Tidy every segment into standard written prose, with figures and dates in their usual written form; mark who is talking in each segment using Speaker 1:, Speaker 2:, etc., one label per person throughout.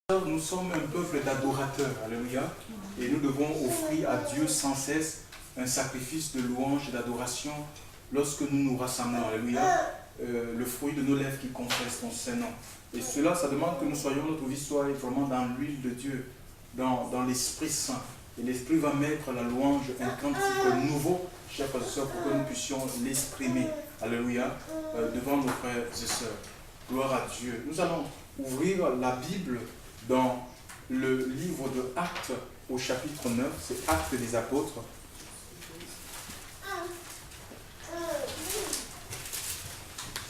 Speaker 1: Nous sommes un peuple d'adorateurs, alléluia, et nous devons offrir à Dieu sans cesse un sacrifice de louange et d'adoration lorsque nous nous rassemblons, alléluia, le fruit de nos lèvres qui confessent ton Saint-Nom. Et cela, ça demande que nous soyons, notre vie soit vraiment dans l'huile de Dieu, dans l'Esprit Saint. Et l'Esprit va mettre la louange, un cantique nouveau, chers frères et sœurs, pour que nous puissions l'exprimer, alléluia, devant nos frères et sœurs. Gloire à Dieu. Nous allons ouvrir la Bible dans le livre de Actes au chapitre 9, c'est Actes des Apôtres.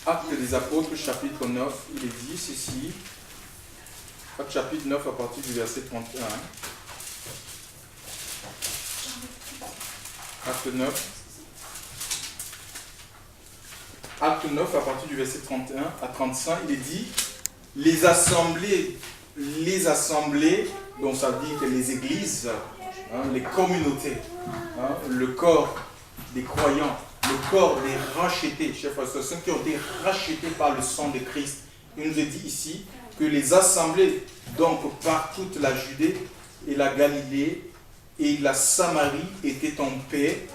Speaker 1: Actes des Apôtres, chapitre 9, il est dit ceci. Actes chapitre 9 à partir du verset 31. Acte 9. Acte 9 à partir du verset 31 à 35, il est dit les assemblées, donc ça veut dire que les églises, les communautés, le corps des croyants, le corps des rachetés, chers frères et sœurs, ceux qui ont été rachetés par le sang de Christ. Il nous est dit ici que les assemblées, donc par toute la Judée et la Galilée et la Samarie étaient en paix,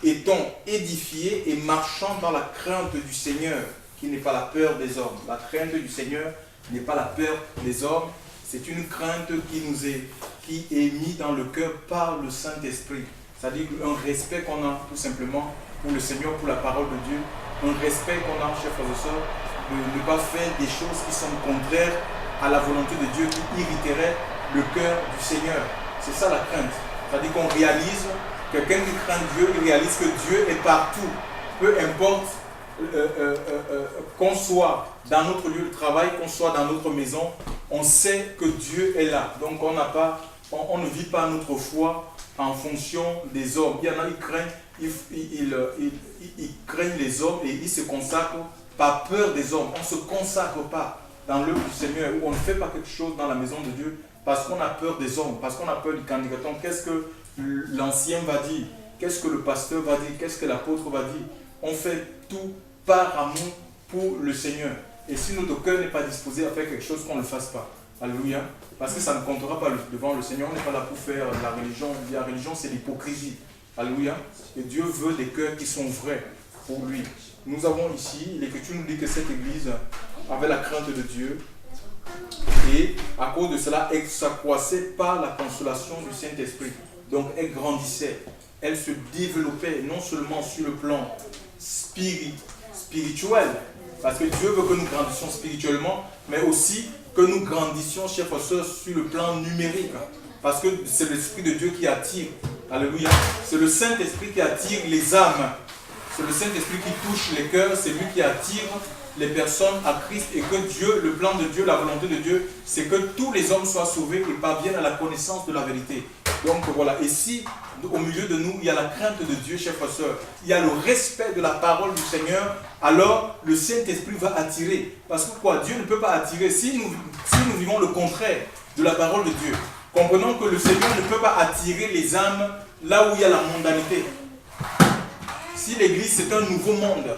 Speaker 1: étant édifiés et marchant dans la crainte du Seigneur, qui n'est pas la peur des hommes. La crainte du Seigneur n'est pas la peur des hommes, c'est une crainte qui est mise dans le cœur par le Saint-Esprit. C'est-à-dire un respect qu'on a tout simplement pour le Seigneur, pour la parole de Dieu, un respect qu'on a, chers frères et sœurs, de ne pas faire des choses qui sont contraires à la volonté de Dieu, qui irriteraient le cœur du Seigneur. C'est ça la crainte. C'est-à-dire qu'on réalise, quelqu'un qui craint Dieu, il réalise que Dieu est partout. Peu importe qu'on soit dans notre lieu de travail, qu'on soit dans notre maison, on sait que Dieu est là. Donc on ne vit pas notre foi en fonction des hommes. Il y en a qui craignent les hommes et ils se consacrent par peur des hommes. On ne se consacre pas dans l'œuvre du Seigneur, ou on ne fait pas quelque chose dans la maison de Dieu parce qu'on a peur des hommes, parce qu'on a peur du candidaton. Qu'est-ce que l'ancien va dire? Qu'est-ce que le pasteur va dire? Qu'est-ce que l'apôtre va dire? On fait tout par amour pour le Seigneur. Et si notre cœur n'est pas disposé à faire quelque chose, qu'on ne le fasse pas. Alléluia. Parce que ça ne comptera pas devant le Seigneur. On n'est pas là pour faire la religion. La religion, c'est l'hypocrisie. Alléluia. Et Dieu veut des cœurs qui sont vrais pour lui. Nous avons ici, l'Écriture nous dit que cette église avait la crainte de Dieu. Et à cause de cela, elle s'accroissait par la consolation du Saint-Esprit. Donc elle grandissait. Elle se développait non seulement sur le plan spirituel, parce que Dieu veut que nous grandissions spirituellement, mais aussi que nous grandissions, chers frères et sœurs, sur le plan numérique. Parce que c'est l'Esprit de Dieu qui attire. Alléluia. C'est le Saint-Esprit qui attire les âmes. C'est le Saint-Esprit qui touche les cœurs. C'est lui qui attire les personnes à Christ. Et que Dieu, le plan de Dieu, la volonté de Dieu, c'est que tous les hommes soient sauvés et parviennent à la connaissance de la vérité. Donc voilà. Et si au milieu de nous, il y a la crainte de Dieu, chers frères et sœurs, il y a le respect de la parole du Seigneur, alors le Saint-Esprit va attirer. Parce que quoi? Dieu ne peut pas attirer. Si nous vivons le contraire de la parole de Dieu, comprenons que le Seigneur ne peut pas attirer les âmes là où il y a la mondanité. Si l'Église c'est un nouveau monde,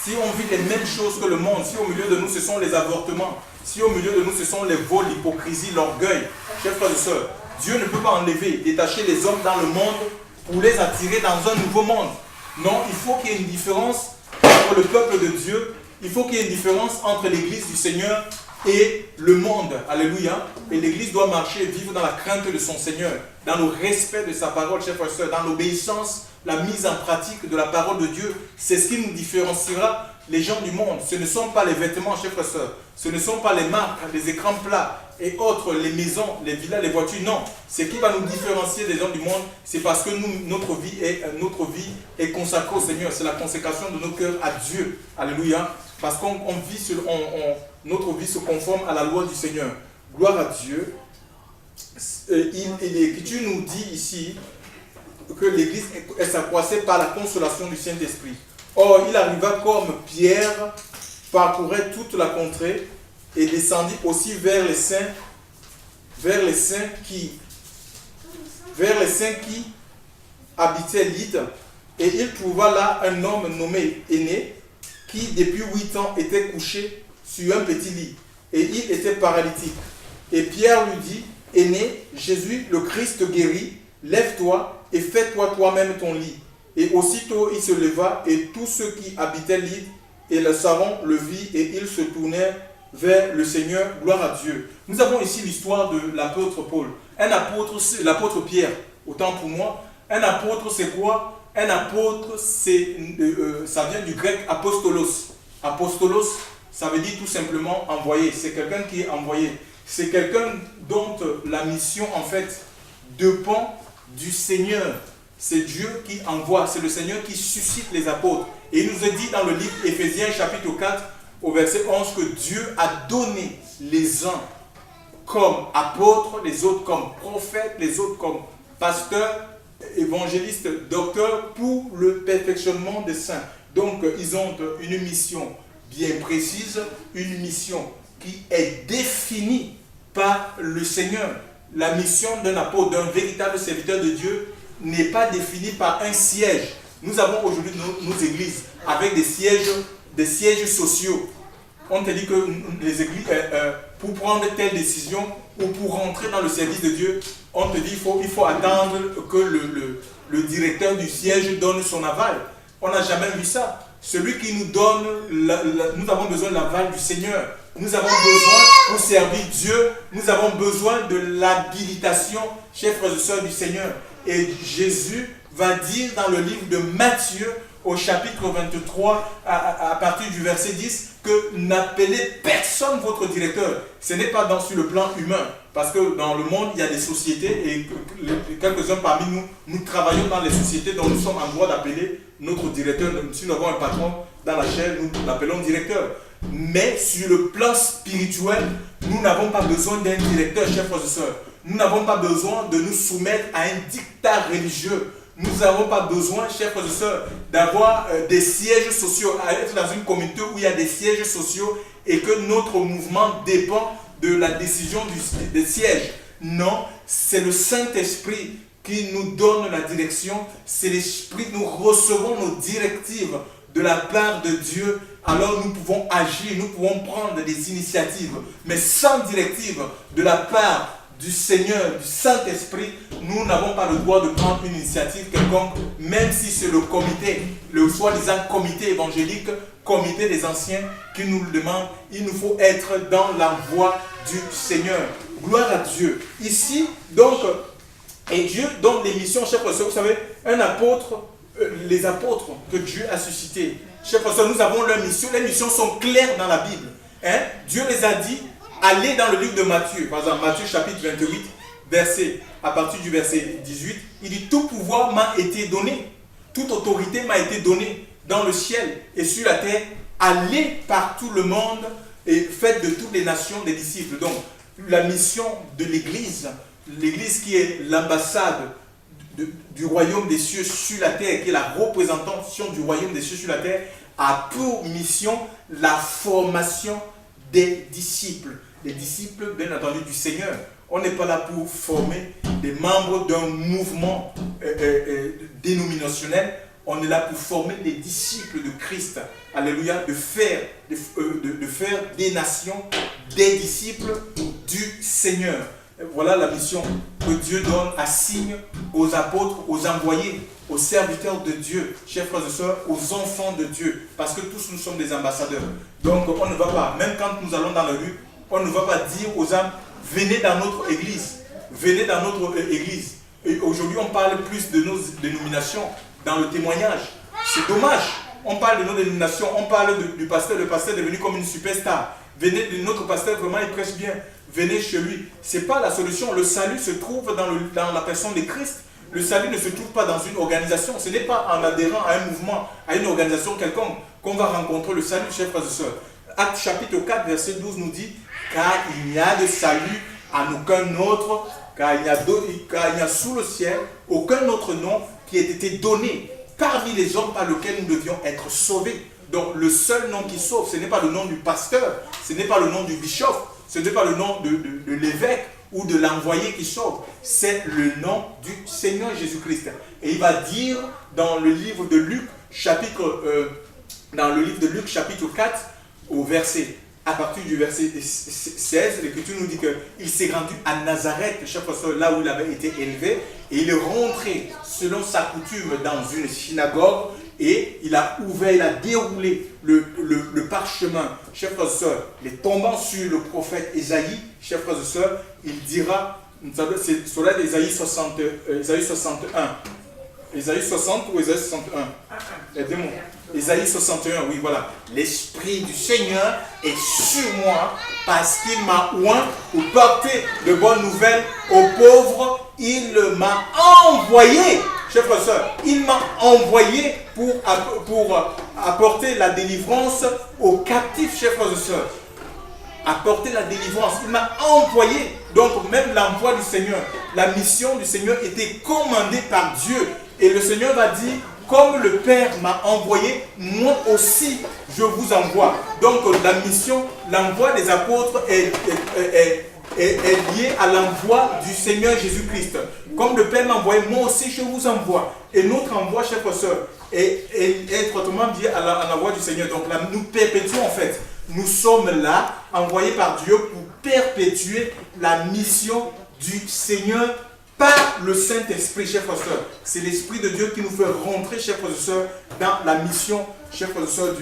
Speaker 1: si on vit les mêmes choses que le monde, si au milieu de nous ce sont les avortements, si au milieu de nous ce sont les vols, l'hypocrisie, l'orgueil, chers frères et sœurs, Dieu ne peut pas enlever, détacher les hommes dans le monde pour les attirer dans un nouveau monde. Non, il faut qu'il y ait une différence entre le peuple de Dieu, il faut qu'il y ait une différence entre l'Église du Seigneur et le monde. Alléluia. Et l'Église doit marcher et vivre dans la crainte de son Seigneur, dans le respect de sa parole, chers frères et sœurs, dans l'obéissance, la mise en pratique de la parole de Dieu. C'est ce qui nous différenciera les gens du monde. Ce ne sont pas les vêtements, chers frères et sœurs. Ce ne sont pas les marques, les écrans plats et autres, les maisons, les villas, les voitures. Non. Ce qui va nous différencier des gens du monde, c'est parce que notre vie est consacrée au Seigneur. C'est la consécration de nos cœurs à Dieu. Alléluia. Parce qu'on vit notre vie se conforme à la loi du Seigneur. Gloire à Dieu. L'Écriture nous dit ici que l'Église s'accroissait par la consolation du Saint-Esprit. Or, il arriva comme Pierre parcourait toute la contrée et descendit aussi vers les saints qui habitaient Lydde, et il trouva là un homme nommé Aîné, qui depuis 8 ans était couché sur un petit lit, et il était paralytique. Et Pierre lui dit, Aîné, Jésus, le Christ guérit, lève-toi et fais-toi toi-même ton lit. Et aussitôt il se leva, et tous ceux qui habitaient l'île et le savant le vit, et ils se tournèrent vers le Seigneur, gloire à Dieu. Nous avons ici l'histoire de l'apôtre Paul. Un apôtre, c'est l'apôtre Pierre, autant pour moi. Un apôtre, c'est quoi? Un apôtre, ça vient du grec apostolos. Apostolos, ça veut dire tout simplement envoyé. C'est quelqu'un qui est envoyé. C'est quelqu'un dont la mission, en fait, dépend du Seigneur. C'est Dieu qui envoie, c'est le Seigneur qui suscite les apôtres. Et il nous est dit dans le livre Éphésiens chapitre 4, au verset 11, que Dieu a donné les uns comme apôtres, les autres comme prophètes, les autres comme pasteurs, évangélistes, docteurs, pour le perfectionnement des saints. Donc, ils ont une mission bien précise, une mission qui est définie par le Seigneur. La mission d'un apôtre, d'un véritable serviteur de Dieu, n'est pas définie par un siège. Nous avons aujourd'hui nos églises avec des sièges sociaux. On te dit que les églises, pour prendre telle décision ou pour rentrer dans le service de Dieu, on te dit qu'il faut attendre que le directeur du siège donne son aval. On n'a jamais vu ça. Celui qui nous donne, nous avons besoin de l'aval du Seigneur. Nous avons besoin, pour servir Dieu, nous avons besoin de l'habilitation, chers frères et sœurs, du Seigneur. Et Jésus va dire dans le livre de Matthieu, au chapitre 23, à partir du verset 10, que n'appelez personne votre directeur. Ce n'est pas sur le plan humain, parce que dans le monde, il y a des sociétés, et quelques-uns parmi nous, nous travaillons dans les sociétés dont nous sommes en droit d'appeler notre directeur. Si nous avons un patron dans la chair, nous l'appelons directeur. Mais sur le plan spirituel, nous n'avons pas besoin d'un directeur, chers frères et sœurs. Nous n'avons pas besoin de nous soumettre à un dictat religieux. Nous n'avons pas besoin, chers frères et sœurs, d'avoir des sièges sociaux, à être dans une communauté où il y a des sièges sociaux et que notre mouvement dépend de la décision des sièges. Non, c'est le Saint-Esprit qui nous donne la direction. C'est l'Esprit, nous recevons nos directives de la part de Dieu. Alors nous pouvons agir, nous pouvons prendre des initiatives. Mais sans directive de la part du Seigneur, du Saint-Esprit, nous n'avons pas le droit de prendre une initiative quelconque, même si c'est le comité, le soi-disant comité évangélique, comité des anciens qui nous le demande. Il nous faut être dans la voie du Seigneur. Gloire à Dieu. Ici, donc, et Dieu donne les missions, chers frères et sœurs. Vous savez, un apôtre, les apôtres que Dieu a suscités, chers frères et sœurs, nous avons leurs missions. Les missions sont claires dans la Bible. Dieu les a dit. Allez dans le livre de Matthieu, par exemple, Matthieu chapitre 28, à partir du verset 18, il dit, tout pouvoir m'a été donné, toute autorité m'a été donnée dans le ciel et sur la terre. Allez par tout le monde et faites de toutes les nations des disciples. Donc, la mission de l'Église, l'Église qui est l'ambassade du royaume des cieux sur la terre, qui est la représentation du royaume des cieux sur la terre, a pour mission la formation des disciples. Les disciples, bien entendu, du Seigneur. On n'est pas là pour former des membres d'un mouvement dénominationnel. On est là pour former des disciples de Christ. Alléluia. De faire des nations des disciples du Seigneur. Voilà la mission que Dieu donne, assigne aux apôtres, aux envoyés, aux serviteurs de Dieu, chers frères et sœurs, aux enfants de Dieu. Parce que tous nous sommes des ambassadeurs. Donc on ne va pas, même quand nous allons dans la rue, on ne va pas dire aux âmes, venez dans notre église. Venez dans notre église. Et aujourd'hui, on parle plus de nos dénominations dans le témoignage. C'est dommage. On parle de nos dénominations, on parle du pasteur. Le pasteur est devenu comme une superstar. Venez de notre pasteur, vraiment, il prêche bien. Venez chez lui. Ce n'est pas la solution. Le salut se trouve dans la personne de Christ. Le salut ne se trouve pas dans une organisation. Ce n'est pas en adhérant à un mouvement, à une organisation quelconque, qu'on va rencontrer le salut, chers frères et sœurs. Acte chapitre 4, verset 12 nous dit, car il n'y a de salut en aucun autre, car il n'y a sous le ciel aucun autre nom qui ait été donné parmi les hommes par lequel nous devions être sauvés. Donc le seul nom qui sauve, ce n'est pas le nom du pasteur, ce n'est pas le nom du bishop, ce n'est pas le nom de l'évêque ou de l'envoyé qui sauve, c'est le nom du Seigneur Jésus-Christ. Et il va dire dans le livre de Luc, chapitre 4, au verset à partir du verset 16, l'Écriture nous dit qu'il s'est rendu à Nazareth, chers frères et sœurs, là où il avait été élevé, et il est rentré selon sa coutume dans une synagogue, et il a ouvert, il a déroulé le parchemin, chers frères et sœurs, les tombant sur le prophète Ésaïe, chers frères et sœurs, il dira, c'est sur là d'Ésaïe 61. Ésaïe 60 ou Ésaïe 61? Aidez-moi. Ésaïe 61, oui, voilà. L'Esprit du Seigneur est sur moi parce qu'il m'a oint pour porter de bonnes nouvelles aux pauvres. Il m'a envoyé, chers frères et sœurs, il m'a envoyé pour apporter la délivrance aux captifs, chers frères et sœurs. Apporter la délivrance. Il m'a envoyé. Donc même l'envoi du Seigneur, la mission du Seigneur était commandée par Dieu. Et le Seigneur va dire, comme le Père m'a envoyé, moi aussi je vous envoie. Donc la mission, l'envoi des apôtres est lié à l'envoi du Seigneur Jésus-Christ. Comme le Père m'a envoyé, moi aussi je vous envoie. Et notre envoi, chers frères et sœurs, est étroitement lié à l'envoi du Seigneur. Donc là, nous perpétuons en fait. Nous sommes là, envoyés par Dieu pour perpétuer la mission du Seigneur par le Saint-Esprit, chers frères et sœurs. C'est l'Esprit de Dieu qui nous fait rentrer, chers frères et sœurs, dans la mission, chers frères et sœurs,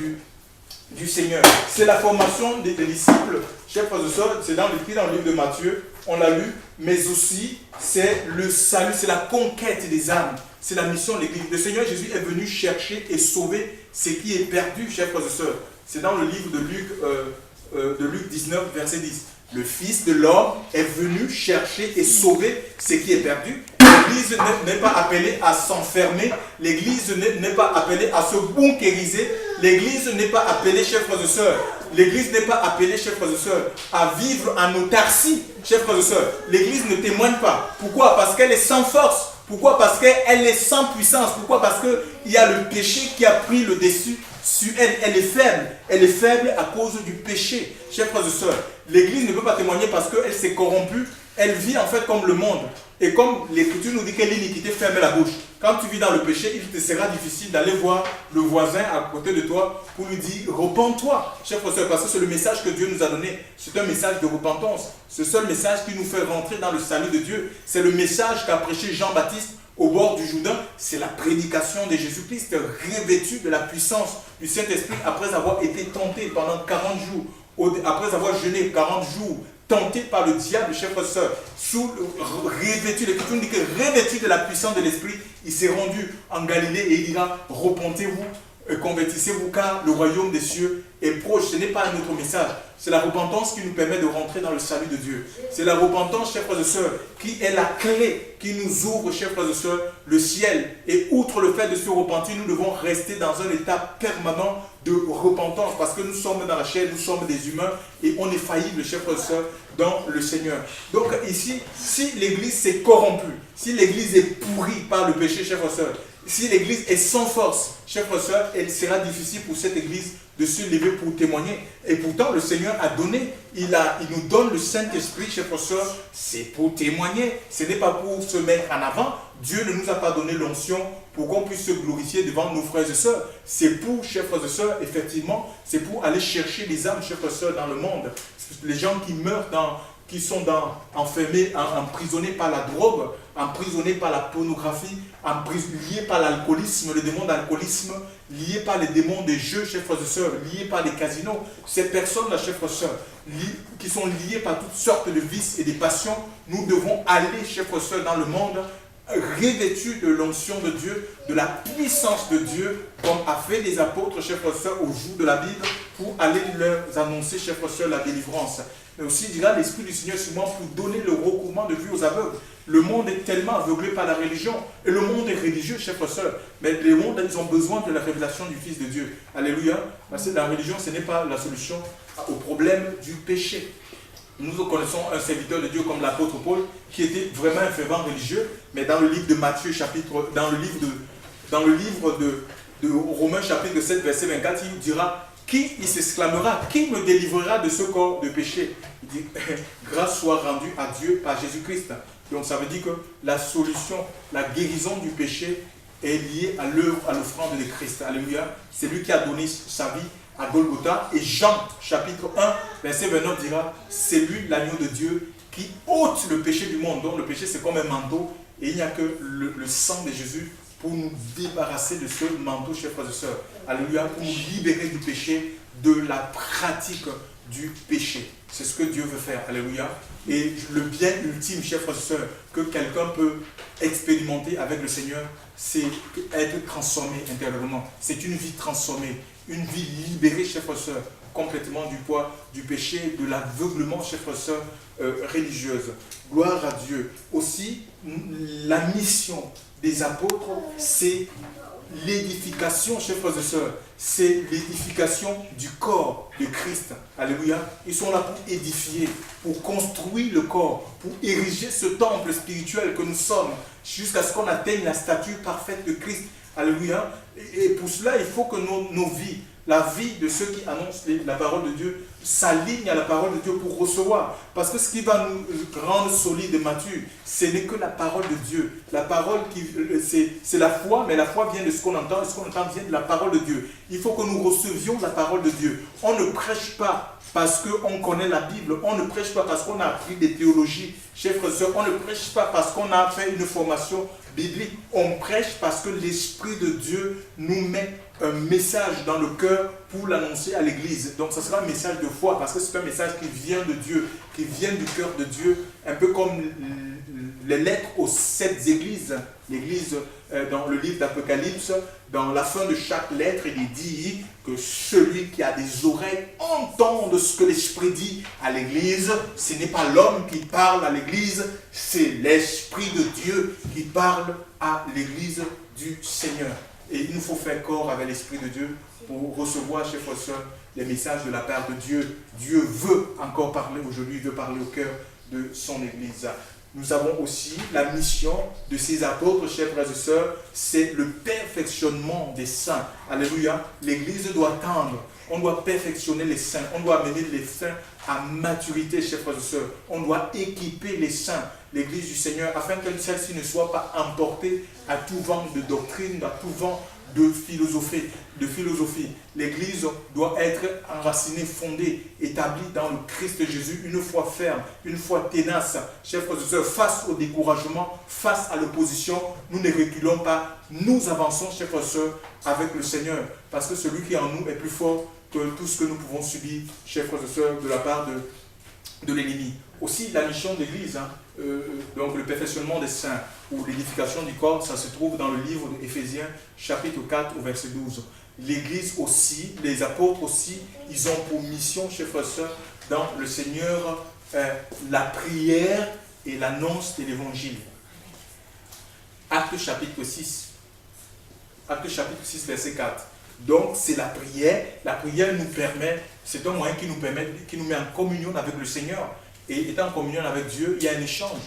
Speaker 1: du Seigneur. C'est la formation des disciples, chers frères et sœurs, c'est écrit dans le livre de Matthieu, on l'a lu, mais aussi c'est le salut, c'est la conquête des âmes, c'est la mission de l'Église. Le Seigneur Jésus est venu chercher et sauver ce qui est perdu, chers frères et sœurs. C'est dans le livre de Luc 19, verset 10. Le Fils de l'homme est venu chercher et sauver ce qui est perdu. L'Église n'est pas appelée à s'enfermer. L'Église n'est pas appelée à se bunkériser. L'Église n'est pas appelée, chers frères et sœurs. L'Église n'est pas appelée, chers frères et sœurs, à vivre en autarcie, chers frères et sœurs. L'Église ne témoigne pas. Pourquoi? Parce qu'elle est sans force. Pourquoi? Parce qu'elle est sans puissance. Pourquoi? Parce qu'il y a le péché qui a pris le dessus sur elle. Elle est faible. Elle est faible à cause du péché. Chers frères et sœurs, l'Église ne peut pas témoigner parce qu'elle s'est corrompue. Elle vit en fait comme le monde. Et comme l'Écriture nous dit que l'iniquité ferme la bouche. Quand tu vis dans le péché, il te sera difficile d'aller voir le voisin à côté de toi pour lui dire « Repends-toi ». Chers frères et sœurs, parce que c'est le message que Dieu nous a donné. C'est un message de repentance. C'est le seul message qui nous fait rentrer dans le salut de Dieu. C'est le message qu'a prêché Jean-Baptiste au bord du Jourdain. C'est la prédication de Jésus-Christ revêtu de la puissance du Saint-Esprit après avoir été tenté pendant 40 jours, après avoir jeûné 40 jours, tenté par le diable, chers frères et sœurs, revêtu, l'Écriture dit que revêtu de la puissance de l'Esprit, il s'est rendu en Galilée et il dira, repentez-vous, convertissez-vous car le royaume des cieux est proche. Ce n'est pas un autre message, c'est la repentance qui nous permet de rentrer dans le salut de Dieu. C'est la repentance, chers frères et sœurs, qui est la clé qui nous ouvre, chers frères et sœurs, le ciel. Et outre le fait de se repentir, nous devons rester dans un état permanent de repentance parce que nous sommes dans la chair, nous sommes des humains et on est faillible, chers frères et sœurs, dans le Seigneur. Donc ici, si l'Église s'est corrompue, si l'Église est pourrie par le péché, chers frères et sœurs, si l'Église est sans force, chers frères et sœurs, il sera difficile pour cette Église de se lever pour témoigner. Et pourtant, le Seigneur a donné, il nous donne le Saint-Esprit, chers frères et sœurs, c'est pour témoigner. Ce n'est pas pour se mettre en avant. Dieu ne nous a pas donné l'onction pour qu'on puisse se glorifier devant nos frères et sœurs. C'est pour, chers frères et sœurs, effectivement, c'est pour aller chercher les âmes, chers frères et sœurs, dans le monde. Les gens qui meurent qui sont enfermés, emprisonnés par la drogue, emprisonnés par la pornographie, liés par l'alcoolisme, le démon d'alcoolisme, liés par les démons des jeux, chers frères et sœurs, liés par les casinos. Ces personnes-là, chers frères et sœurs, qui sont liées par toutes sortes de vices et de passions, nous devons aller, chers frères et sœurs, dans le monde, revêtus de l'onction de Dieu, de la puissance de Dieu, comme a fait les apôtres, chers frères et sœurs, au jour de la Bible, pour aller leur annoncer, chers frères et sœurs, la délivrance. Mais aussi, il dira, l'Esprit du Seigneur sur moi pour donner le recouvrement de vue aux aveugles. Le monde est tellement aveuglé par la religion. Et le monde est religieux, chers frères et sœurs. Mais le monde, ils ont besoin de la révélation du Fils de Dieu. Alléluia. Parce que la religion, ce n'est pas la solution au problème du péché. Nous connaissons un serviteur de Dieu comme l'apôtre Paul, qui était vraiment un fervent religieux. Mais dans le livre de Matthieu, dans le livre de Romains, chapitre 7, verset 24, il dira, qui il s'exclamera, qui me délivrera de ce corps de péché? Il dit, grâce soit rendue à Dieu par Jésus-Christ. Donc ça veut dire que la solution, la guérison du péché est liée à l'œuvre, à l'offrande de Christ. Alléluia. C'est lui qui a donné sa vie à Golgotha. Et Jean, chapitre 1, verset 29 dira, c'est lui l'agneau de Dieu qui ôte le péché du monde. Donc le péché c'est comme un manteau et il n'y a que le sang de Jésus pour nous débarrasser de ce manteau, chers frères et sœurs. Alléluia, pour nous libérer du péché, de la pratique du péché. C'est ce que Dieu veut faire. Alléluia. Et le bien ultime, chers frères et sœurs, que quelqu'un peut expérimenter avec le Seigneur, c'est être transformé intérieurement. C'est une vie transformée, une vie libérée, chers frères et sœurs, complètement du poids du péché, de l'aveuglement, chers frères et sœurs, religieuse. Gloire à Dieu. Aussi, la mission des apôtres, c'est l'édification, chers frères et sœurs, c'est l'édification du corps de Christ. Alléluia. Ils sont là pour édifier, pour construire le corps, pour ériger ce temple spirituel que nous sommes, jusqu'à ce qu'on atteigne la stature parfaite de Christ. Alléluia. Et pour cela, il faut que nos vies, la vie de ceux qui annoncent la parole de Dieu, s'aligne à la parole de Dieu pour recevoir. Parce que ce qui va nous rendre solides et matures, ce n'est que la parole de Dieu. La parole, c'est la foi, mais la foi vient de ce qu'on entend, et ce qu'on entend vient de la parole de Dieu. Il faut que nous recevions la parole de Dieu. On ne prêche pas parce qu'on connaît la Bible, on ne prêche pas parce qu'on a appris des théologies. Chers frères et sœurs, on ne prêche pas parce qu'on a fait une formation biblique. On prêche parce que l'Esprit de Dieu nous met un message dans le cœur pour l'annoncer à l'église. Donc ce sera un message de foi parce que c'est un message qui vient de Dieu, qui vient du cœur de Dieu, un peu comme les lettres aux 7 églises. L'église, dans le livre d'Apocalypse, dans la fin de chaque lettre, il est dit que celui qui a des oreilles entende ce que l'Esprit dit à l'église. Ce n'est pas l'homme qui parle à l'église, c'est l'Esprit de Dieu qui parle à l'église du Seigneur. Et il nous faut faire corps avec l'Esprit de Dieu pour recevoir, chers frères et sœurs, les messages de la part de Dieu. Dieu veut encore parler aujourd'hui, il veut parler au cœur de son Église. Nous avons aussi la mission de ces apôtres, chers frères et sœurs, c'est le perfectionnement des saints. Alléluia. L'Église doit tendre, on doit perfectionner les saints, on doit amener les saints à maturité, chers frères et sœurs. On doit équiper les saints, l'Église du Seigneur, afin que celle-ci ne soit pas emportée à tout vent de doctrine, à tout vent de philosophie. L'Église doit être enracinée, fondée, établie dans le Christ Jésus, une foi ferme, une foi tenace. Chers frères et sœurs, face au découragement, face à l'opposition, nous ne reculons pas, nous avançons, chers frères et sœurs, avec le Seigneur, parce que celui qui est en nous est plus fort que tout ce que nous pouvons subir, chers frères et sœurs, de la part de l'ennemi. Aussi, la mission de l'Église, donc le perfectionnement des saints ou l'édification du corps, ça se trouve dans le livre d'Éphésiens, chapitre 4, au verset 12. L'Église aussi, les apôtres aussi, ils ont pour mission, chers frères et sœurs, dans le Seigneur, la prière et l'annonce de l'Évangile. Acte chapitre 6. Acte chapitre 6, verset 4. Donc, c'est la prière. La prière nous permet, c'est un moyen qui nous met en communion avec le Seigneur. Et étant en communion avec Dieu, il y a un échange.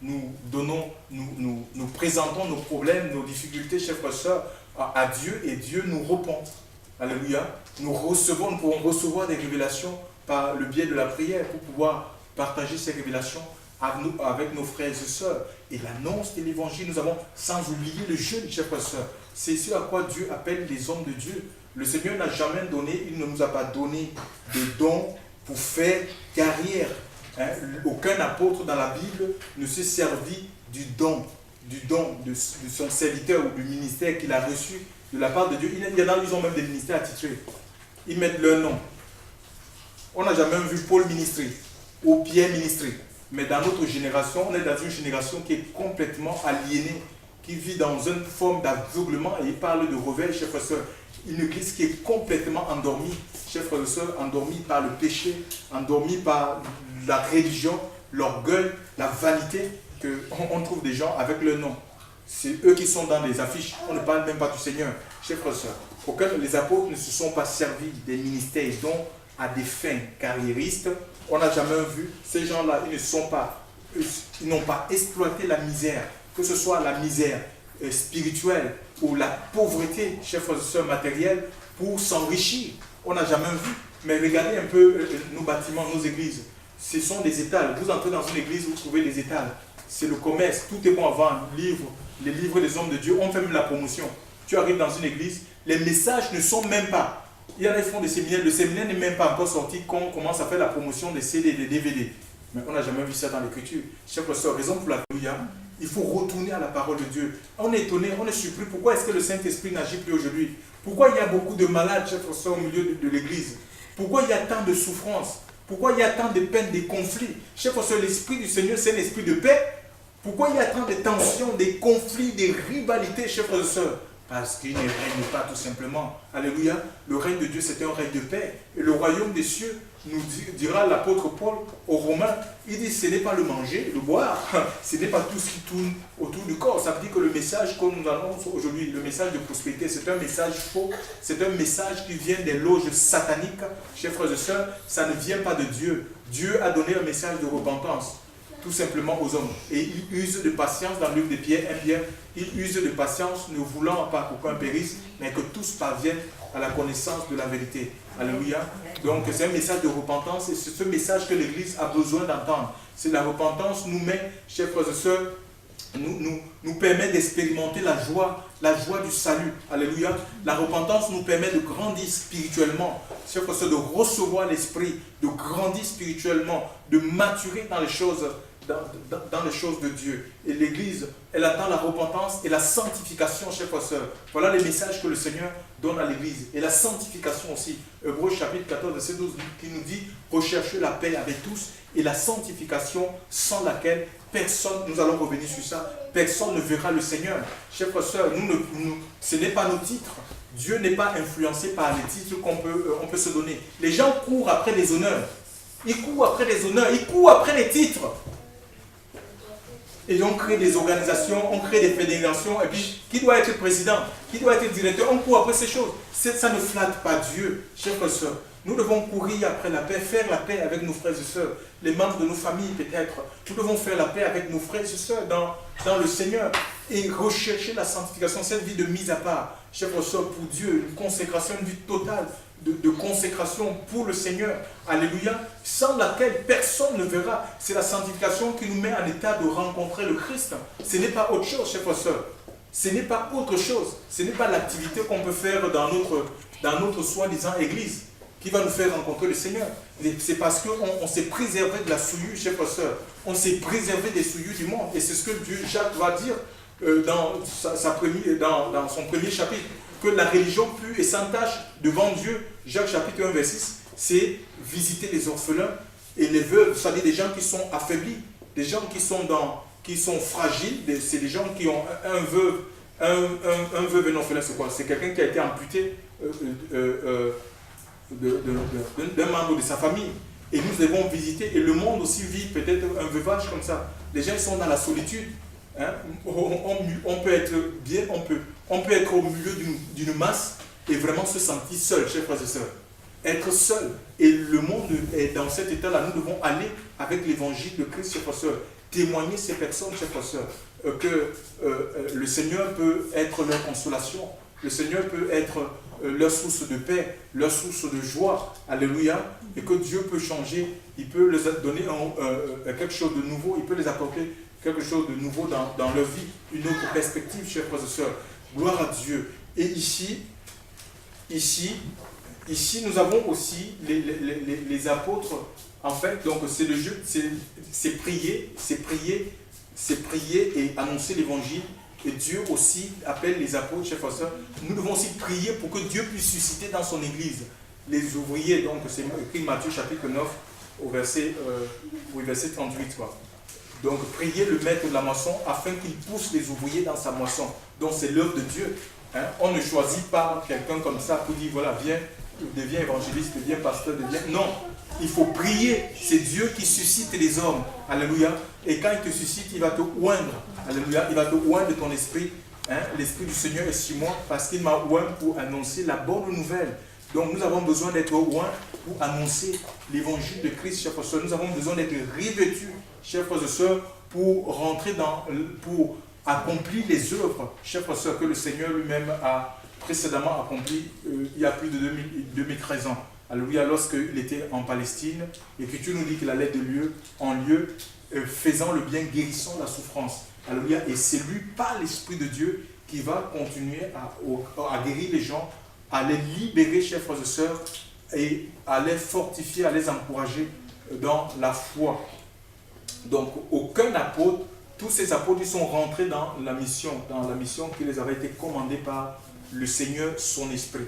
Speaker 1: Nous présentons nos problèmes, nos difficultés, chers frères et sœurs, à Dieu, et Dieu nous répond. Alléluia. Nous pouvons recevoir des révélations par le biais de la prière pour pouvoir partager ces révélations avec nos frères et sœurs. Et l'annonce de l'Évangile, nous avons, sans oublier le jeûne, chers frères et sœurs. C'est ce à quoi Dieu appelle les hommes de Dieu. Le Seigneur n'a jamais donné, il ne nous a pas donné de dons pour faire carrière. Aucun apôtre dans la Bible ne s'est servi du don de son serviteur ou du ministère qu'il a reçu de la part de Dieu. Il y en a, ils ont même des ministères attitrés. Ils mettent leur nom. On n'a jamais vu Paul ministrer ou Pierre ministrer. Mais dans notre génération, on est dans une génération qui est complètement aliénée, qui vit dans une forme d'aveuglement, et il parle de réveil, chers frères et sœurs. Une église qui est complètement endormie, chers frères et sœurs, endormie par le péché, endormie par la religion, l'orgueil, la vanité, qu'on trouve des gens avec leur nom. C'est eux qui sont dans les affiches. On ne parle même pas du Seigneur, chers frères et sœurs. Aucun les apôtres ne se sont pas servis des ministères dont à des fins carriéristes. On n'a jamais vu ces gens-là, ils n'ont pas exploité la misère, que ce soit la misère spirituelle ou la pauvreté, chers frères et sœurs, matérielle, pour s'enrichir. On n'a jamais vu. Mais regardez un peu nos bâtiments, nos églises. Ce sont des étals. Vous entrez dans une église, vous trouvez des étals. C'est le commerce, tout est bon à vendre. Les livres des hommes de Dieu, on fait même la promotion. Tu arrives dans une église, les messages ne sont même pas Il y en a qui font des séminaires. Le séminaire n'est même pas encore sorti quand on commence à faire la promotion des CD et des DVD. Mais on n'a jamais vu ça dans l'Écriture. Chers frères et sœurs, raison pour laquelle il faut retourner à la parole de Dieu. On est étonné, on est surpris. Pourquoi est-ce que le Saint-Esprit n'agit plus aujourd'hui? Pourquoi il y a beaucoup de malades, chers frères et sœurs, au milieu de l'Église? Pourquoi il y a tant de souffrances? Pourquoi il y a tant de peines, des conflits? Chers frères et sœurs, l'Esprit du Seigneur, c'est l'Esprit de paix. Pourquoi il y a tant de tensions, des conflits, des rivalités, chers frères et sœurs? Parce qu'il ne règne pas tout simplement. Alléluia. Le règne de Dieu, c'est un règne de paix. Et le royaume des cieux, nous dira l'apôtre Paul aux Romains, il dit ce n'est pas le manger, le boire, ce n'est pas tout ce qui tourne autour du corps. Ça veut dire que le message qu'on nous annonce aujourd'hui, le message de prospérité, c'est un message faux, c'est un message qui vient des loges sataniques. Chers frères et sœurs, ça ne vient pas de Dieu. Dieu a donné un message de repentance, tout simplement aux hommes. Et il use de patience, dans le livre de Pierre, 1 Pierre, il use de patience, ne voulant pas qu'aucun périsse, mais que tous parviennent à la connaissance de la vérité. Alléluia. Donc c'est un message de repentance et c'est ce message que l'Église a besoin d'entendre. C'est la repentance nous met, chers frères et sœurs, nous permet d'expérimenter la joie du salut. Alléluia. La repentance nous permet de grandir spirituellement. Chers frères et sœurs, de recevoir l'Esprit, de grandir spirituellement, de maturer dans les choses dans les choses de Dieu. Et l'Église, elle attend la repentance et la sanctification, chers frères et sœurs. Voilà les messages que le Seigneur donne à l'Église. Et la sanctification aussi. Hébreux chapitre 14, verset 12, qui nous dit « Recherchez la paix avec tous et la sanctification sans laquelle personne, nous allons revenir sur ça, personne ne verra le Seigneur. » Chers frères et sœurs, ce n'est pas nos titres. Dieu n'est pas influencé par les titres qu'on peut se donner. Les gens courent après les honneurs. Ils courent après les honneurs. Ils courent après les titres. Et on crée des organisations, on crée des fédérations, et puis qui doit être président, qui doit être directeur, on court après ces choses. Ça ne flatte pas Dieu, chers frères et sœurs. Nous devons courir après la paix, faire la paix avec nos frères et sœurs, les membres de nos familles peut-être. Nous devons faire la paix avec nos frères et sœurs dans le Seigneur et rechercher la sanctification, cette vie de mise à part, chers frères et sœurs, pour Dieu, une consécration, une vie totale de consécration pour le Seigneur. Alléluia. Sans laquelle personne ne verra. C'est la sanctification qui nous met en état de rencontrer le Christ. Ce n'est pas autre chose, chers frères et sœurs. Ce n'est pas autre chose. Ce n'est pas l'activité qu'on peut faire dans notre soi-disant église qui va nous faire rencontrer le Seigneur. C'est parce qu'on s'est préservé de la souillure, chers frères et sœurs. On s'est préservé des souillures du monde. Et c'est ce que Jacques va dire dans son premier chapitre. Que la religion pure et sans tache devant Dieu, Jacques chapitre 1, verset 6, c'est visiter les orphelins et les veuves, c'est-à-dire des gens qui sont affaiblis, des gens qui sont fragiles, c'est des gens qui ont un veuve et un orphelin, c'est quoi? C'est quelqu'un qui a été amputé d'un membre de sa famille. Et nous devons visiter, et le monde aussi vit peut-être un veuvage comme ça. Les gens sont dans la solitude. Hein? On peut être bien, on peut être au milieu d'une masse et vraiment se sentir seul, chers frères et sœurs. Être seul. Et le monde est dans cet état-là. Nous devons aller avec l'évangile de Christ, chers frères et sœurs. Témoigner ces personnes, chers frères et sœurs, que le Seigneur peut être leur consolation. Le Seigneur peut être leur source de paix, leur source de joie. Alléluia. Et que Dieu peut changer. Il peut leur donner quelque chose de nouveau. Il peut les apporter quelque chose de nouveau dans leur vie, une autre perspective, chers frères et sœurs. Gloire à Dieu. Et ici, nous avons aussi les apôtres. En fait, donc c'est le jeu, c'est prier et annoncer l'évangile. Et Dieu aussi appelle les apôtres, chers frères et sœurs. Nous devons aussi prier pour que Dieu puisse susciter dans son église les ouvriers. Donc c'est écrit Matthieu chapitre 9 au verset 38. Quoi. Donc, prier le maître de la moisson afin qu'il pousse les ouvriers dans sa moisson. Donc, c'est l'œuvre de Dieu. Hein? On ne choisit pas quelqu'un comme ça pour dire, voilà, viens, deviens évangéliste, deviens pasteur, deviens... Non, il faut prier. C'est Dieu qui suscite les hommes. Alléluia. Et quand il te suscite, il va te oindre. Alléluia. Il va te oindre de ton esprit. Hein? L'esprit du Seigneur est sur moi parce qu'il m'a oint pour annoncer la bonne nouvelle. Donc, nous avons besoin d'être oint pour annoncer l'évangile de Christ, chers frères et sœurs. Nous avons besoin d'être revêtus, chers frères et sœurs, pour rentrer pour accomplir les œuvres, chers frères et sœurs, que le Seigneur lui-même a précédemment accompli il y a plus de 2013 ans. Alléluia, lorsqu'il était en Palestine, l'Écriture nous dit qu'il allait de lieu en lieu, faisant le bien, guérissant la souffrance. Alléluia, et c'est lui, par l'Esprit de Dieu, qui va continuer à guérir les gens à les libérer, chers frères et sœurs, et à les fortifier, à les encourager dans la foi. Donc, aucun apôtre, tous ces apôtres, ils sont rentrés dans la mission qui les avait été commandée par le Seigneur, son esprit.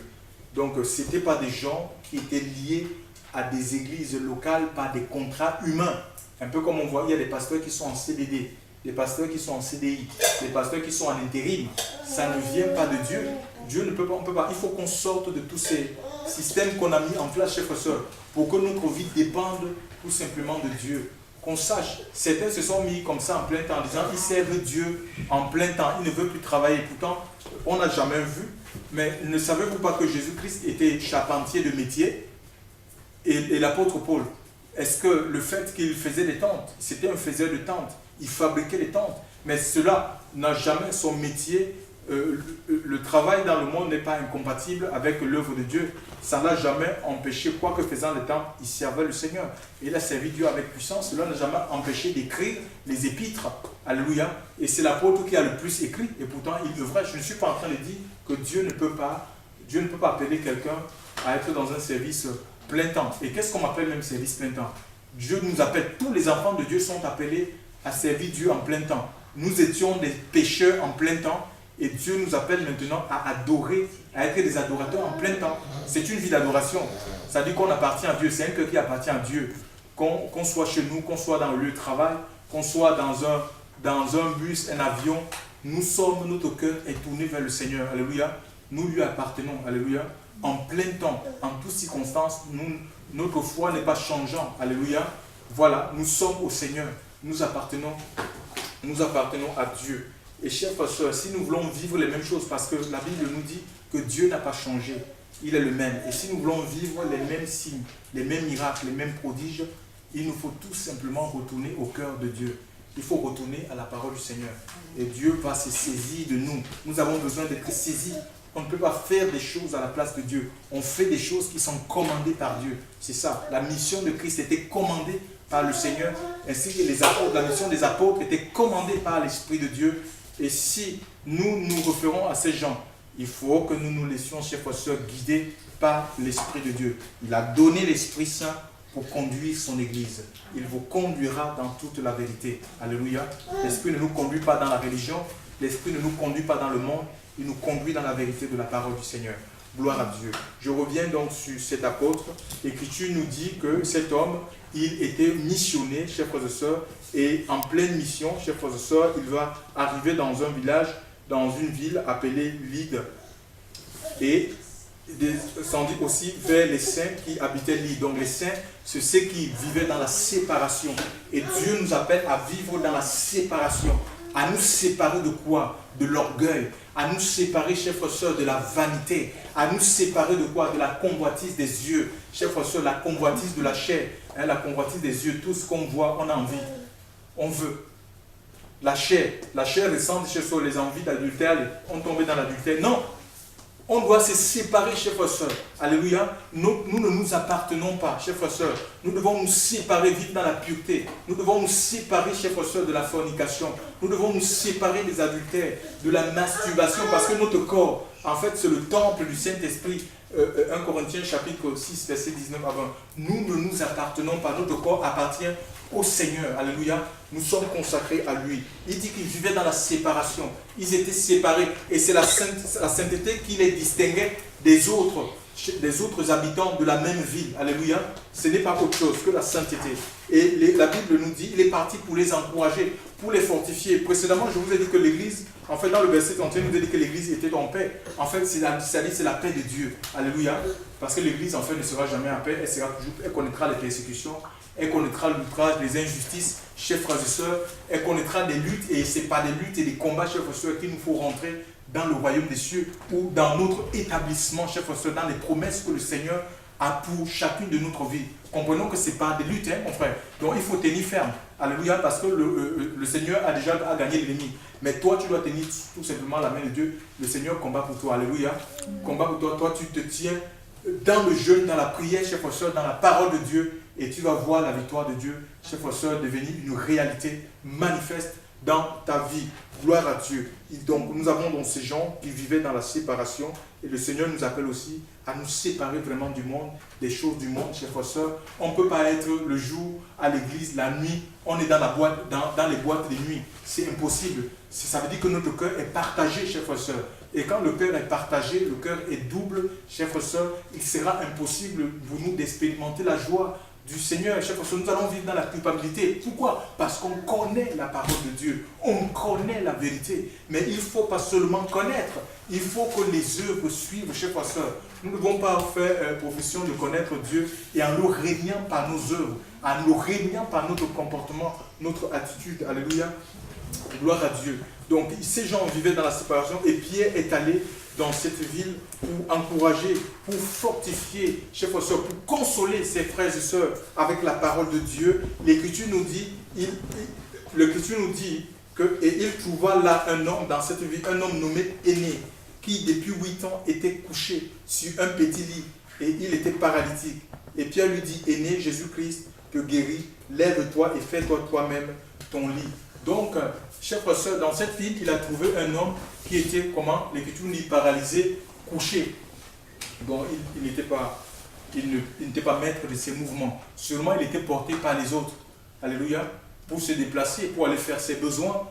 Speaker 1: Donc, ce n'étaient pas des gens qui étaient liés à des églises locales par des contrats humains. Un peu comme on voit, il y a des pasteurs qui sont en CDD, des pasteurs qui sont en CDI, des pasteurs qui sont en intérim. Ça ne vient pas de Dieu. Dieu ne peut pas, on peut pas. Il faut qu'on sorte de tous ces systèmes qu'on a mis en place, chers frères et sœurs, pour que notre vie dépende tout simplement de Dieu. Qu'on sache, certains se sont mis comme ça en plein temps, en disant, ils servent Dieu en plein temps, ils ne veulent plus travailler. Pourtant, on n'a jamais vu. Mais ne savez-vous pas que Jésus-Christ était charpentier de métier et l'apôtre Paul, est-ce que le fait qu'il faisait des tentes, c'était un faiseur de tentes, il fabriquait les tentes, mais cela n'a jamais son métier, le travail dans le monde n'est pas incompatible avec l'œuvre de Dieu, ça n'a jamais empêché, quoi que faisant le temps, il servait le Seigneur, et il a servi Dieu avec puissance, cela n'a jamais empêché d'écrire les épîtres, alléluia, et c'est l'apôtre qui a le plus écrit, et pourtant il œuvrait. Je ne suis pas en train de dire que Dieu ne peut pas appeler quelqu'un à être dans un service plein temps. Et qu'est-ce qu'on appelle même service plein temps? Dieu nous appelle, tous les enfants de Dieu sont appelés à servir Dieu en plein temps. Nous étions des pécheurs en plein temps et Dieu nous appelle maintenant à adorer, à être des adorateurs en plein temps. C'est une vie d'adoration. Ça dit qu'on appartient à Dieu, c'est un cœur qui appartient à Dieu. Qu'on soit chez nous, qu'on soit dans le lieu de travail, qu'on soit dans un bus, un avion, notre cœur est tourné vers le Seigneur. Alléluia. Nous lui appartenons. Alléluia. En plein temps, en toutes circonstances, notre foi n'est pas changeante. Alléluia. Voilà, nous sommes au Seigneur. Nous appartenons à Dieu. Et chers frères et sœurs, si nous voulons vivre les mêmes choses, parce que la Bible nous dit que Dieu n'a pas changé, il est le même. Et si nous voulons vivre les mêmes signes, les mêmes miracles, les mêmes prodiges, il nous faut tout simplement retourner au cœur de Dieu. Il faut retourner à la parole du Seigneur. Et Dieu va se saisir de nous. Nous avons besoin d'être saisis. On ne peut pas faire des choses à la place de Dieu. On fait des choses qui sont commandées par Dieu. C'est ça. La mission de Christ était commandée par le Seigneur, ainsi que les apôtres. La mission des apôtres était commandée par l'Esprit de Dieu. Et si nous nous référons à ces gens, il faut que nous nous laissions, chers frères et sœurs, guider par l'Esprit de Dieu. Il a donné l'Esprit Saint pour conduire son Église. Il vous conduira dans toute la vérité. Alléluia. L'Esprit ne nous conduit pas dans la religion. L'Esprit ne nous conduit pas dans le monde. Il nous conduit dans la vérité de la parole du Seigneur. Gloire à Dieu. Je reviens donc sur cet apôtre. L'Écriture nous dit que cet homme, il était missionné, chers frères et sœurs, et en pleine mission, chers frères et sœurs, il va arriver dans un village, dans une ville appelée Lyde. Et descendit aussi vers les saints qui habitaient Lyde. Donc les saints, c'est ceux qui vivaient dans la séparation. Et Dieu nous appelle à vivre dans la séparation. À nous séparer de quoi? De l'orgueil. À nous séparer, chers frères et sœurs, de la vanité. À nous séparer de quoi? De la convoitise des yeux. Chers frères et sœurs, la convoitise de la chair. La convoitise des yeux. Tout ce qu'on voit, on a envie. On veut. La chair descend chez soi, les envies d'adultère, on tombe dans l'adultère. Non. On doit se séparer, chers frères et sœurs. Alléluia. Nous ne nous appartenons pas, chers frères et sœurs. Nous devons nous séparer, vivre dans la pureté. Nous devons nous séparer, chers frères et sœurs, de la fornication. Nous devons nous séparer des adultères, de la masturbation, parce que notre corps, en fait, c'est le temple du Saint-Esprit. 1 Corinthiens chapitre 6, verset 19 à 20. Nous ne nous appartenons pas. Notre corps appartient au Seigneur. Alléluia. Nous sommes consacrés à lui. Il dit qu'ils vivaient dans la séparation. Ils étaient séparés. Et c'est la sainteté qui les distinguait des autres habitants de la même ville. Alléluia. Ce n'est pas autre chose que la sainteté. Et la Bible nous dit, il est parti pour les encourager, pour les fortifier. Précédemment, je vous ai dit que l'Église, en fait, dans le verset 31, il nous a dit que l'Église était en paix. En fait, c'est la paix de Dieu. Alléluia. Parce que l'Église, en fait, ne sera jamais en paix. Elle connaîtra les persécutions. Elle connaîtra l'outrage, les injustices, chers frères et sœurs. Elle connaîtra des luttes, et ce n'est pas des luttes et des combats, chers frères et sœurs, qu'il nous faut rentrer dans le royaume des cieux ou dans notre établissement, chers frères et sœurs, dans les promesses que le Seigneur a pour chacune de notre vie. Comprenons que ce n'est pas des luttes, hein, mon frère. Donc il faut tenir ferme. Alléluia, parce que le Seigneur a déjà gagné l'ennemi. Mais toi, tu dois tenir tout simplement la main de Dieu. Le Seigneur combat pour toi. Alléluia. Combat pour toi. Toi, tu te tiens dans le jeûne, dans la prière, chers frères et sœurs, dans la parole de Dieu. Et tu vas voir la victoire de Dieu, chers frères et sœurs, devenir une réalité manifeste dans ta vie. Gloire à Dieu. Et donc, nous avons donc ces gens qui vivaient dans la séparation. Et le Seigneur nous appelle aussi à nous séparer vraiment du monde, des choses du monde, chers frères et sœurs. On ne peut pas être le jour à l'église, la nuit, on est dans, la boîte, dans les boîtes de nuit. C'est impossible. Ça veut dire que notre cœur est partagé, chers frères et sœurs. Et quand le cœur est partagé, le cœur est double, chers frères et sœurs, il sera impossible pour nous d'expérimenter la joie du Seigneur. Chers frères et sœurs, nous allons vivre dans la culpabilité. Pourquoi? Parce qu'on connaît la parole de Dieu. On connaît la vérité. Mais il ne faut pas seulement connaître. Il faut que les œuvres suivent, chers frères et sœurs. Nous ne devons pas faire profession de connaître Dieu et en nous régnant par nos œuvres, en nous régnant par notre comportement, notre attitude. Alléluia. Gloire à Dieu. Donc, ces gens vivaient dans la séparation et Pierre est allé dans cette ville pour encourager, pour fortifier, chers frères et sœurs, pour consoler ses frères et sœurs avec la parole de Dieu. L'Écriture nous dit, et il trouva là un homme dans cette ville, un homme nommé Aîné, qui depuis 8 ans était couché sur un petit lit et il était paralytique. Et Pierre lui dit, Aîné, Jésus-Christ te guérit, lève-toi et fais-toi toi-même ton lit. Donc, chers frères et sœurs, dans cette ville, il a trouvé un homme qui était, comment l'Écriture dit, paralysé, couché. Bon, il n'était pas maître de ses mouvements. Sûrement, il était porté par les autres. Alléluia. Pour se déplacer, pour aller faire ses besoins.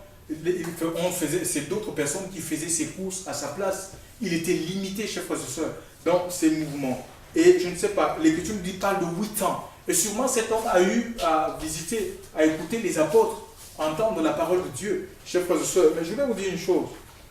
Speaker 1: C'est d'autres personnes qui faisaient ses courses à sa place. Il était limité, chers frères et sœurs, dans ses mouvements. Et je ne sais pas, l'Écriture nous dit, parle de 8 ans. Et sûrement, cet homme a eu à visiter, à écouter les apôtres, entendre la parole de Dieu, chers frères et sœurs. Mais je vais vous dire une chose,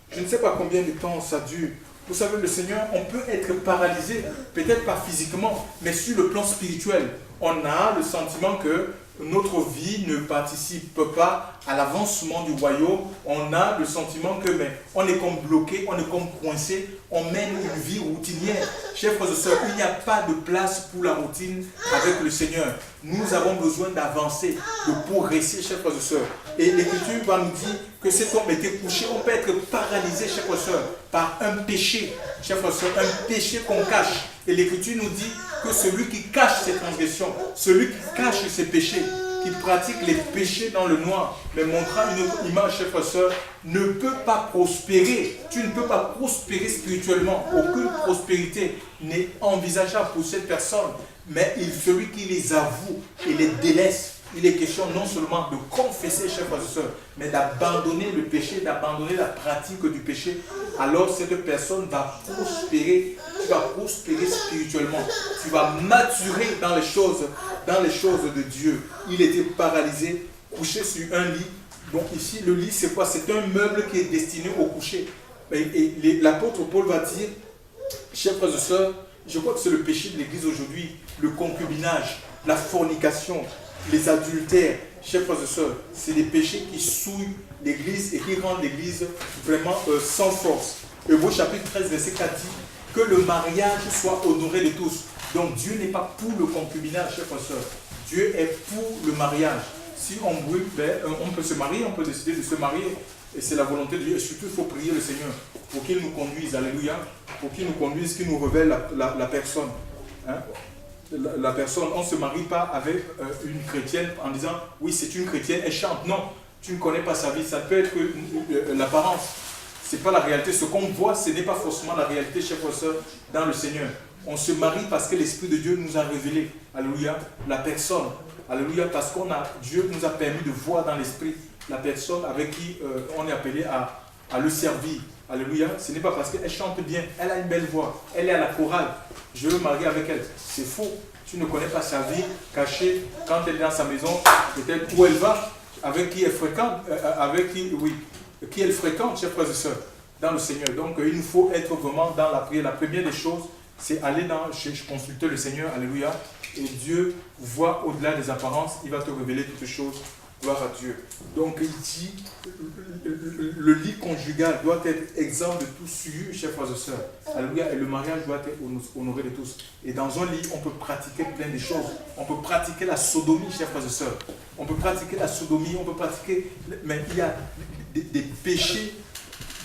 Speaker 1: je ne sais pas combien de temps ça dure. Vous savez, le Seigneur, on peut être paralysé, peut-être pas physiquement, mais sur le plan spirituel. On a le sentiment que notre vie ne participe pas à l'avancement du royaume. On a le sentiment que on est comme bloqué, on est comme coincé, on mène une vie routinière. Chers frères et sœurs, il n'y a pas de place pour la routine avec le Seigneur. Nous avons besoin d'avancer, de progresser, chers frères et sœurs. Et l'Écriture va nous dire que cet homme était couché. On peut être paralysé, chers frères et sœurs, par un péché. Chers frères et sœurs, un péché qu'on cache. Et l'Écriture nous dit que celui qui cache ses transgressions, celui qui cache ses péchés, qui pratique les péchés dans le noir, mais montrant une autre image, chers frères et sœurs, ne peut pas prospérer. Tu ne peux pas prospérer spirituellement. Aucune prospérité n'est envisageable pour cette personne. Mais celui qui les avoue et les délaisse, il est question non seulement de confesser, chers frères et sœurs, mais d'abandonner le péché, d'abandonner la pratique du péché. Alors cette personne va prospérer. Tu vas prospérer spirituellement. Tu vas maturer dans les choses de Dieu. Il était paralysé, couché sur un lit. Donc ici, le lit, c'est quoi? C'est un meuble qui est destiné au coucher. Et l'apôtre Paul va dire, chers frères et sœurs, je crois que c'est le péché de l'Église aujourd'hui, le concubinage, la fornication, les adultères. Chers frères et sœurs, c'est des péchés qui souillent l'Église et qui rendent l'Église vraiment sans force. Hébreux chapitre 13, verset 4 dit que le mariage soit honoré de tous. Donc Dieu n'est pas pour le concubinage, chers frères et sœurs. Dieu est pour le mariage. Si on brûle, on peut se marier, on peut décider de se marier. Et c'est la volonté de Dieu. Et surtout, il faut prier le Seigneur pour qu'il nous conduise. Alléluia. Pour qu'il nous conduise, qu'il nous révèle la personne. Hein? La personne, on ne se marie pas avec une chrétienne en disant, oui, c'est une chrétienne, elle chante. Non, tu ne connais pas sa vie. Ça peut être l'apparence. Ce n'est pas la réalité. Ce qu'on voit, ce n'est pas forcément la réalité, chers frères et sœurs, dans le Seigneur. On se marie parce que l'Esprit de Dieu nous a révélé, alléluia, la personne. Alléluia, parce que Dieu nous a permis de voir dans l'Esprit la personne avec qui on est appelé à le servir. Alléluia, ce n'est pas parce qu'elle chante bien, elle a une belle voix, elle est à la chorale, je veux marier avec elle. C'est faux. Tu ne connais pas sa vie cachée quand elle est dans sa maison, peut-être où elle va, avec qui elle fréquente, qui elle fréquente, chers frères et sœurs, dans le Seigneur. Donc, il nous faut être vraiment dans la prière. La première des choses, c'est aller consulter le Seigneur, alléluia, et Dieu voit au-delà des apparences, il va te révéler toutes choses. Gloire à Dieu. Donc il dit, le lit conjugal doit être exempt de tout souillure, chers frères et sœurs. Alléluia. Et le mariage doit être honoré de tous. Et dans un lit, on peut pratiquer plein de choses. On peut pratiquer la sodomie, chers frères et sœurs. On peut pratiquer la sodomie, on peut pratiquer... Mais il y a des péchés,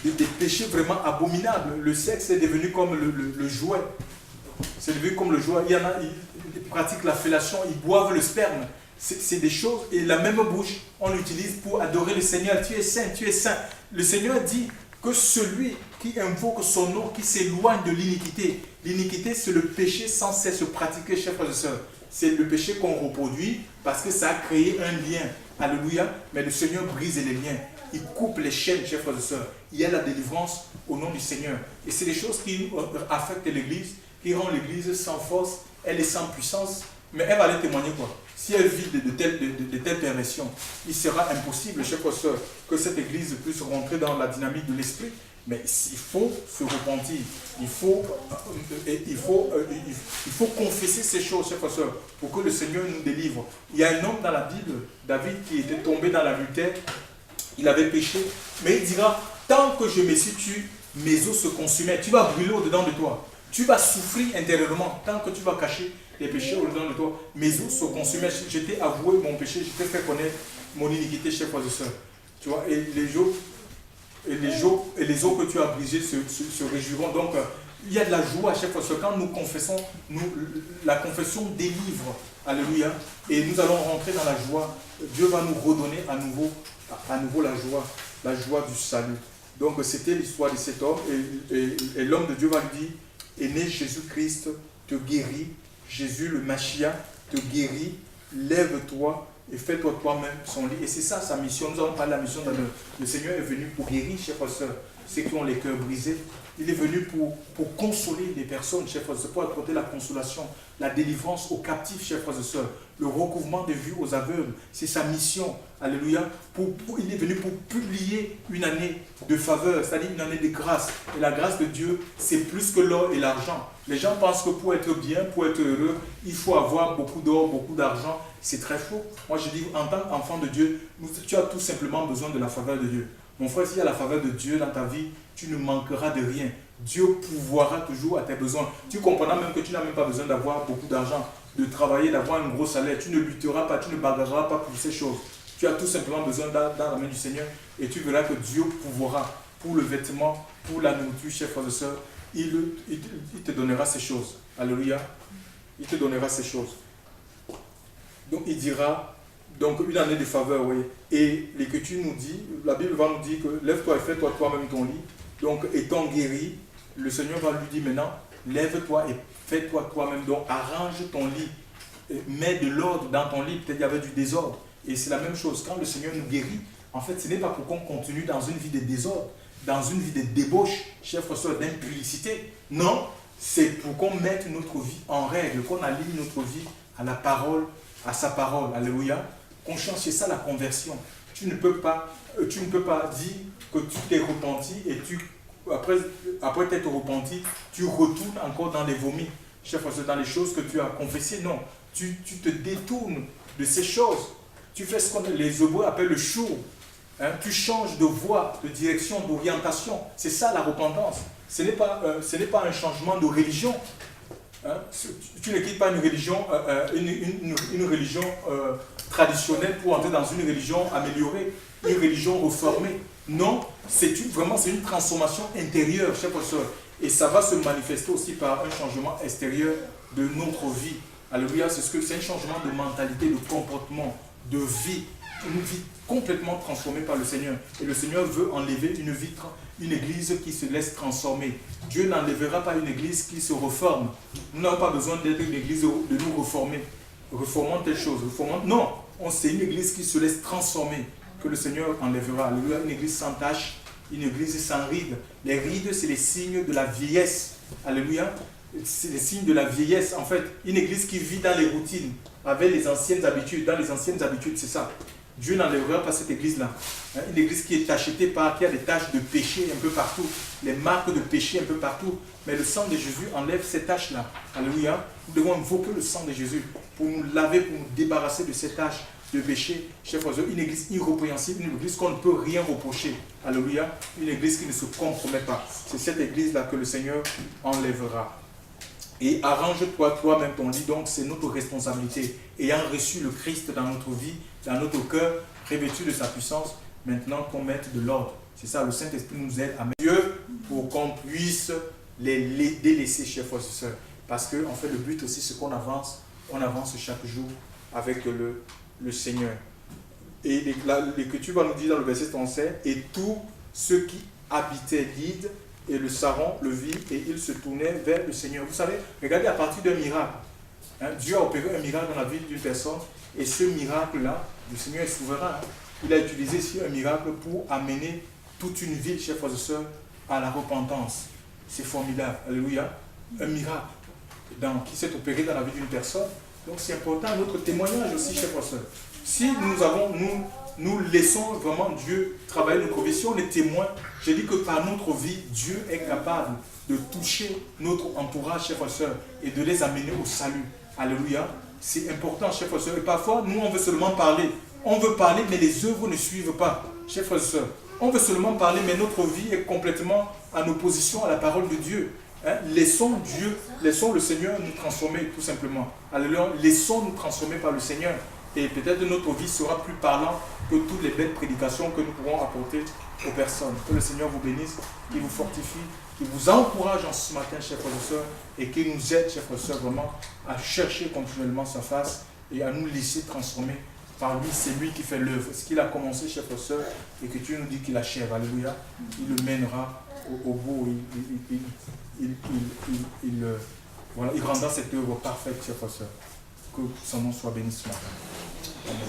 Speaker 1: des péchés vraiment abominables. Le sexe est devenu comme le jouet. C'est devenu comme le jouet. Il y en a, ils pratiquent la fellation, ils boivent le sperme. C'est des choses, et la même bouche, on l'utilise pour adorer le Seigneur. Tu es saint, tu es saint. Le Seigneur dit que celui qui invoque son nom, qui s'éloigne de l'iniquité. L'iniquité, c'est le péché sans cesse pratiqué, chers frères et sœurs. C'est le péché qu'on reproduit parce que ça a créé un lien. Alléluia. Mais le Seigneur brise les liens. Il coupe les chaînes, chers frères et sœurs. Il y a la délivrance au nom du Seigneur. Et c'est des choses qui affectent l'Église, qui rendent l'Église sans force, elle est sans puissance. Mais elle va aller témoigner quoi? Si elle vit de telles perversions, il sera impossible, chers frères et sœurs, que cette Église puisse rentrer dans la dynamique de l'Esprit. Mais il faut se repentir, il faut confesser ces choses, chers frères et sœurs, pour que le Seigneur nous délivre. Il y a un homme dans la Bible, David, qui était tombé dans l'adultère, il avait péché, mais il dira, tant que je me situe, mes os se consumaient. Tu vas brûler au-dedans de toi, tu vas souffrir intérieurement, tant que tu vas cacher les péchés au-dedans de toi. Mes os se consumaient, je t'ai avoué mon péché, je t'ai fait connaître mon iniquité, chers frères et sœurs. Tu vois, et les os que tu as brisés se réjouiront. Donc, il y a de la joie à chaque fois. Quand nous confessons, la confession délivre. Alléluia. Et nous allons rentrer dans la joie. Dieu va nous redonner à nouveau la joie du salut. Donc, c'était l'histoire de cet homme. Et l'homme de Dieu va lui dire, est né Jésus-Christ, te guérit. Jésus, le Machia, te guérit. Lève-toi et fais-toi toi-même son lit. Et c'est ça sa mission. Nous avons parlé de la mission. Le Seigneur est venu pour guérir, chers frères et sœurs, ceux qui ont les cœurs brisés. Il est venu pour consoler les personnes, chers frères et sœurs, pour apporter la consolation, la délivrance aux captifs, chers frères et sœurs, le recouvrement des vues aux aveugles. C'est sa mission. Alléluia. Il est venu pour publier une année de faveur, c'est-à-dire une année de grâce. Et la grâce de Dieu, c'est plus que l'or et l'argent. Les gens pensent que pour être bien, pour être heureux, il faut avoir beaucoup d'or, beaucoup d'argent. C'est très faux. Moi, je dis, en tant qu'enfant de Dieu, tu as tout simplement besoin de la faveur de Dieu. Mon frère, s'il y a la faveur de Dieu dans ta vie, tu ne manqueras de rien. Dieu pourvoira toujours à tes besoins. Tu comprendras même que tu n'as même pas besoin d'avoir beaucoup d'argent, de travailler, d'avoir un gros salaire. Tu ne lutteras pas, tu ne bagarreras pas pour ces choses. Tu as tout simplement besoin dans la main du Seigneur et tu verras que Dieu pourvoira pour le vêtement, pour la nourriture, chers frères et sœurs. Il te donnera ces choses. Alléluia. Il te donnera ces choses. Donc il dira, donc une année de faveur, oui. Et l'Écriture nous dit, la Bible va nous dire que lève-toi et fais-toi toi-même ton lit. Donc étant guéri, le Seigneur va lui dire maintenant, lève-toi et fais-toi toi-même. Donc arrange ton lit, mets de l'ordre dans ton lit. Peut-être qu'il y avait du désordre. Et c'est la même chose, quand le Seigneur nous guérit, en fait ce n'est pas pour qu'on continue dans une vie de désordre, dans une vie de débauche, chers frères et sœurs, d'impudicité. Non, c'est pour qu'on mette notre vie en règle, qu'on aligne notre vie à la parole, à sa parole. Alléluia. Qu'on change, c'est ça la conversion. Tu ne peux pas dire que tu t'es repenti et après t'être repenti, tu retournes encore dans les vomis. Chers frères et sœurs, dans les choses que tu as confessées. Non, tu te détournes de ces choses. Tu fais ce que les Hébreux appellent le chou. Tu changes de voie, de direction, d'orientation. C'est ça la repentance. Ce n'est pas un changement de religion. Tu ne quittes pas une religion, une religion traditionnelle pour entrer dans une religion améliorée, une religion reformée. Non, c'est une transformation intérieure, chers frères et sœurs. Et ça va se manifester aussi par un changement extérieur de notre vie. Alléluia, c'est un changement de mentalité, de comportement, de vie. Une vie complètement transformée par le Seigneur. Et le Seigneur veut enlever une église qui se laisse transformer. Dieu n'enlèvera pas une église qui se reforme. Nous n'avons pas besoin d'être une église de nous reformer. Reformons telle chose. Non, c'est une église qui se laisse transformer que le Seigneur enlèvera. Alléluia, une église sans tache, une église sans rides. Les rides, c'est les signes de la vieillesse. Alléluia. C'est les signes de la vieillesse. En fait, une église qui vit dans les routines, avec les anciennes habitudes. Dans les anciennes habitudes, c'est ça. Dieu n'enlèvera pas cette église-là. Une église qui est tachetée qui a des taches de péché un peu partout, les marques de péché un peu partout. Mais le sang de Jésus enlève ces taches-là. Alléluia. Nous devons invoquer le sang de Jésus pour nous laver, pour nous débarrasser de ces taches de péché. Chers frères, une église irrépréhensible, une église qu'on ne peut rien reprocher. Alléluia. Une église qui ne se compromet pas. C'est cette église-là que le Seigneur enlèvera. Et arrange-toi toi-même ton lit. Donc c'est notre responsabilité. Ayant reçu le Christ dans notre vie, dans notre cœur, revêtu de sa puissance, maintenant qu'on mette de l'ordre. C'est ça, le Saint-Esprit nous aide à mettre Dieu pour qu'on puisse les délaisser, chers frères et sœurs. Parce que en fait, le but aussi, c'est qu'on avance. On avance chaque jour avec le Seigneur. Et l'Écriture va nous dire dans le verset 37, et tous ceux qui habitaient l'île et le Saron le virent et ils se tournaient vers le Seigneur. Vous savez, regardez à partir d'un miracle. Dieu a opéré un miracle dans la vie d'une personne et ce miracle-là, le Seigneur est souverain. Il a utilisé ici un miracle pour amener toute une ville, chers frères et sœurs, à la repentance. C'est formidable. Alléluia. Un miracle qui s'est opéré dans la vie d'une personne. Donc c'est important notre témoignage aussi, chers frères et sœurs. Si nous laissons vraiment Dieu travailler notre vie, si on est témoin, je dis que par notre vie, Dieu est capable de toucher notre entourage, chers frères et sœurs, et de les amener au salut. Alléluia. C'est important, chers frères et sœurs. Et parfois, nous, on veut seulement parler. On veut parler, mais les œuvres ne suivent pas, chers frères et sœurs. On veut seulement parler, mais notre vie est complètement en opposition à la parole de Dieu. Laissons Dieu, laissons le Seigneur nous transformer, tout simplement. Alléluia. Laissons nous transformer par le Seigneur. Et peut-être notre vie sera plus parlante que toutes les belles prédications que nous pourrons apporter aux personnes. Que le Seigneur vous bénisse, qu'il vous fortifie, qu'il vous encourage en ce matin, chers frères et sœurs, et qu'il nous aide, chers frères et sœurs, vraiment à chercher continuellement sa face et à nous laisser transformer par lui. C'est lui qui fait l'œuvre. Ce qu'il a commencé, chers frères et sœurs, et que Dieu nous dit qu'il achève. Alléluia. Il le mènera au bout. Il rendra cette œuvre parfaite, chers frères et sœurs. Que son nom soit béni ce matin. Amen.